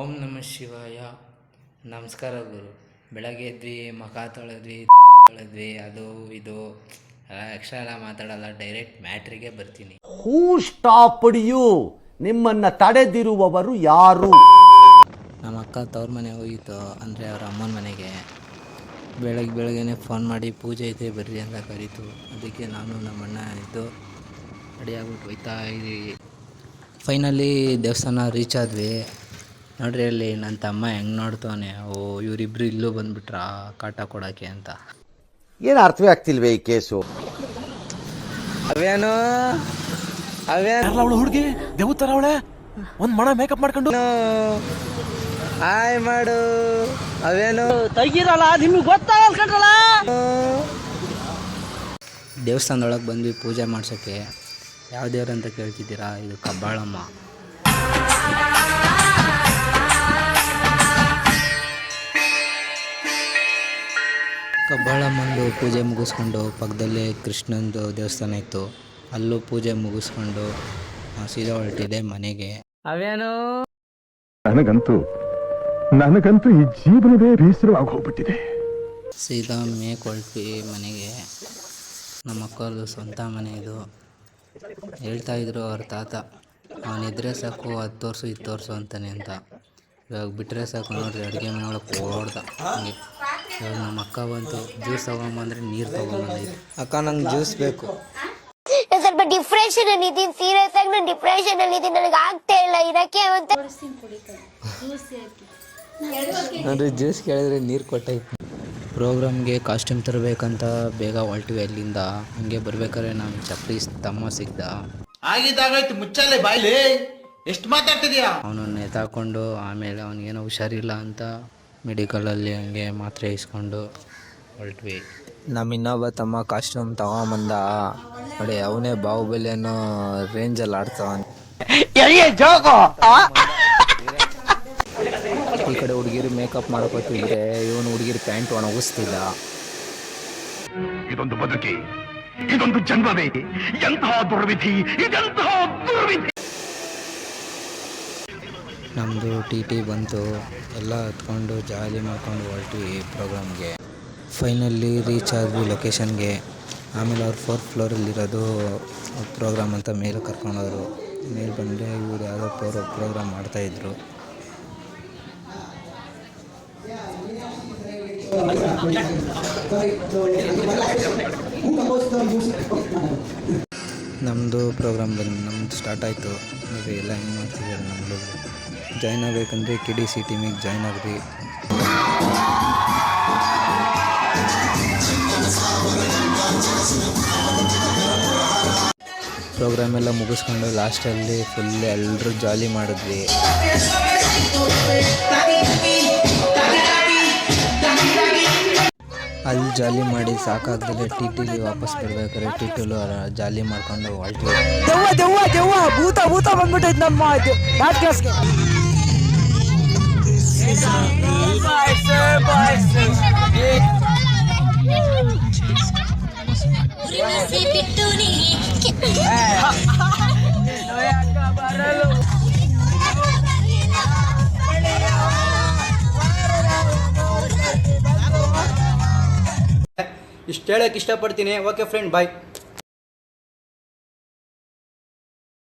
ಓಂ ನಮಃ ಶಿವಾಯ. ನಮಸ್ಕಾರ ಗುರು. ಬೆಳಗ್ಗೆ ಎದ್ವಿ, ಮುಖ ತೊಳೆದ್ವಿ, ಅದು ಇದು ಎಕ್ಸ್ಟ್ರಾ ಎಲ್ಲ ಮಾತಾಡಲ್ಲ, ಡೈರೆಕ್ಟ್ ಮ್ಯಾಟ್ರಿಗೆ ಬರ್ತೀನಿ. ಹೂ ಸ್ಟಾಪ್ಡ್ ಯು? ನಿಮ್ಮನ್ನು ತಡೆದಿರುವವರು ಯಾರು? ನಮ್ಮ ಅಕ್ಕ ತವ್ರ ಮನೆಗೆ ಹೋಗಿತ್ತು, ಅಂದರೆ ಅವ್ರ ಅಮ್ಮನ ಮನೆಗೆ. ಬೆಳಗ್ಗೆನೇ ಫೋನ್ ಮಾಡಿ ಪೂಜೆ ಐತೆ ಬರ್ರಿ ಅಂತ ಕರೀತು. ಅದಕ್ಕೆ ನಾನು ನಮ್ಮಣ್ಣ ಇದ್ದು ರೆಡಿಯಾಗ್ಬಿಟ್ಟು ಹೋಯ್ತಾ ಇದ್ದೀವಿ. ಫೈನಲಿ ದೇವಸ್ಥಾನ ರೀಚ್ ಆದ್ವಿ. ನೋಡ್ರಿ ಅಲ್ಲಿ ನನ್ನ ತಮ್ಮ ಹೆಂಗೆ ನೋಡ್ತವನೆ. ಇವರಿಬ್ರು ಇಲ್ಲೂ ಬಂದುಬಿಟ್ರಾ ಕಾಟ ಕೊಡೋಕ್ಕೆ ಅಂತ. ಏನು ಅರ್ಥವೇ ಆಗ್ತಿಲ್ವೇ ಈ ಕೇಸು? ಅವೇನು ಅವಳು ಹುಡುಗಿ ದೇವತರ ಅವಳೆ ಒಂದ್ ಮಣ ಮೇಕಪ್ ಮಾಡ್ಕೊಂಡು ಹಾಯ್ ಮಾಡು. ಅವೇನು ತೆಗಿರಲ್ಲ, ನಿಮ್ಗೆ ಗೊತ್ತಾಗಲ್ಲ. ದೇವಸ್ಥಾನದೊಳಗೆ ಬಂದ್ವಿ ಪೂಜೆ ಮಾಡ್ಸೋಕ್ಕೆ. ಯಾವ ದೇವ್ರು ಅಂತ ಕೇಳ್ತಿದ್ದೀರಾ? ಇದು ಕಬ್ಬಾಳಮ್ಮ. ಕಬ್ಬಾಳಮ್ಮಂದು ಪೂಜೆ ಮುಗಿಸ್ಕೊಂಡು ಪಕ್ಕದಲ್ಲೇ ಕೃಷ್ಣಂದು ದೇವಸ್ಥಾನ ಇತ್ತು, ಅಲ್ಲೂ ಪೂಜೆ ಮುಗಿಸ್ಕೊಂಡು ಸೀದಾ ಹೊರಟಿದೆ ಮನೆಗೆ. ಅವೇನು ನನಗಂತೂ ಈ ಜೀವನವೇ ಬೇಸರವಾಗಿ ಹೋಗ್ಬಿಟ್ಟಿದೆ. ಸೀದಾ ಮೇಕ್ ಹೊರಟ್ವಿ ಮನೆಗೆ. ನಮ್ಮ ಅಕ್ಕವ್ರದ್ದು ಸ್ವಂತ ಮನೆ ಇದು. ಹೇಳ್ತಾಯಿದ್ರು ಅವ್ರ ತಾತ, ಅವನಿದ್ರೆ ಸಾಕು ಅದು ತೋರಿಸು ಇದು ತೋರಿಸು ಅಂತಾನೆ ಅಂತ. ಇವಾಗ ಬಿಟ್ಟರೆ ಸಾಕು ನೋಡ್ರಿ, ಅಡುಗೆ ಮನೆ ಒಳಗೆ ಓಡ್ದ ಹಂಗೆ. ಇವಾಗ ನಮ್ಮ ಅಕ್ಕ ಬಂತು, ಜ್ಯೂಸ್ ತೊಗೊಂಬಂದ್ರೆ ನೀರು ತೊಗೊಂಬಂದೈತೆ. ಅಕ್ಕ ನಂಗೆ ಜ್ಯೂಸ್ ಬೇಕು. ಸ್ವಲ್ಪ ಡಿಪ್ರೆಷನ್ ಅಲ್ಲಿ ಇದ್ದೀನಿ, ಸೀರಿಯಸ್ ಆಗಿ ನಾನು ಡಿಪ್ರೆಷನ್ ಅಲ್ಲಿ ಇದ್ದೀನಿ, ನನಗೆ ಆಗ್ತಾ ಇಲ್ಲ ಇರಕ್ಕೆ ಅಂತ. ನೋಡ್ರಿ ಜ್ಯೂಸ್ ಕೇಳಿದ್ರೆ ನೀರು ಕೊಟ್ಟೈತೆ. ಪ್ರೋಗ್ರಾಮ್ಗೆ ಕಾಸ್ಟ್ಯೂಮ್ ತರಬೇಕಂತ ಬೇಗ ಹೊರಟಿವಿ ಅಲ್ಲಿಂದ. ಹಂಗೆ ಬರ್ಬೇಕಾದ್ರೆ ನಮ್ಮ ಚಪ್ಪಲಿ ತಮ್ಮ ಸಿಗ್ದ. ಆಗಿದ್ದಾಗಾಯ್ತು, ಮುಚ್ಚಲ್ಲೇ ಬಾಯ್ಲಿ, ಎಷ್ಟು ಮಾತಾಡ್ತಿದ್ಯಾ? ಅವನು ನೇತಾಕೊಂಡು ಆಮೇಲೆ ಅವನಿಗೇನೋ ಹುಷಾರಿಲ್ಲ ಅಂತ ಮೆಡಿಕಲಲ್ಲಿ ಹಂಗೆ ಮಾತ್ರೆ ಇಸ್ಕೊಂಡು ಹೊರಟ್ವಿ. ನಮ್ಮ ಇನ್ನೊಬ್ಬ ತಮ್ಮ ಕಾಸ್ಟ್ಯೂಮ್ ತಗೊಂಬಂದ ನೋಡಿ, ಅವನೇ ಬಾಹುಬಲಿ ಅನ್ನೋ ರೇಂಜಲ್ಲಿ ಆಡ್ತಾವ. ಈ ಕಡೆ ಹುಡುಗಿರು ಮೇಕಪ್ ಮಾಡ್ಕೊತಿದ್ರೆ ಇವನು ಹುಡುಗಿರು ಪ್ಯಾಂಟ್ ಒಣಗಿಸ್ತಿದ್ದ. ಇದೊಂದು ಬದುಕಿ, ಇದೊಂದು ಜನ್ಮವೇ, ಎಂತಹ ದುರ್ವಿಧಿ, ಇದೆಂತಹ ದುರ್ವಿಧಿ. ನಮ್ಮದು ಟಿ ಬಂತು, ಎಲ್ಲ ಹತ್ಕೊಂಡು ಜಾಲಿ ಮಾಡ್ಕೊಂಡು ಹೊರಟ್ವಿ ಪ್ರೋಗ್ರಾಮ್ಗೆ. ಫೈನಲಿ ರೀಚ್ ಆದ್ವಿ ಲೊಕೇಶನ್ಗೆ. ಆಮೇಲೆ ಅವ್ರು 4th ಫ್ಲೋರಲ್ಲಿರೋದು ಪ್ರೋಗ್ರಾಮ್ ಅಂತ ಮೇಲೆ ಕರ್ಕೊಂಡೋದ್ರು. ಮೇಲೆ ಬಂದರೆ ಇವರು ಯಾವುದೋ ಪ್ರೋಗ್ರಾಮ್ ಮಾಡ್ತಾಯಿದ್ರು. ನಮ್ಮದು ಪ್ರೋಗ್ರಾಮ್ ನಮ್ಮದು ಸ್ಟಾರ್ಟ್ ಆಯಿತು. ನೋಡಿ ಎಲ್ಲ ಹೆಂಗೆ ಮಾಡ್ತಿದ್ದಾರೆ. ನಮ್ಮದು ಜಾಯ್ನ್ ಆಗಬೇಕಂದ್ರೆ KDC ಟೀಮಿಗೆ ಜಾಯ್ನ್ ಆಗ್ರಿ. ಪ್ರೋಗ್ರಾಮ್ ಎಲ್ಲ ಮುಗಿಸ್ಕೊಂಡು ಲಾಸ್ಟಲ್ಲಿ ಫುಲ್ ಎಲ್ಲರೂ ಜಾಲಿ ಮಾಡಿದ್ವಿ. ಅಲ್ಲಿ ಜಾಲಿ ಮಾಡಿ ಸಾಕಾಗ್ದಲೆ ಟಿಟಿಲಿ ವಾಪಸ್ ಬರ್ಬೇಕಾದ್ರೆ ಟಿಟಿಲು ಜಾಲಿ ಮಾಡ್ಕೊಂಡು ಹೊರಟ್ವಿ. ದೆವ್ವ ಭೂತ ಬಂದ್ಬಿಟ್ಟೈತೆ ನಮ್ಮ ಕ್ಲಾಸ್ಗೆ. ಇಷ್ಟು ಹೇಳಕ್ಕೆ ಇಷ್ಟಪಡ್ತೀನಿ. ಓಕೆ ಫ್ರೆಂಡ್, ಬಾಯ್.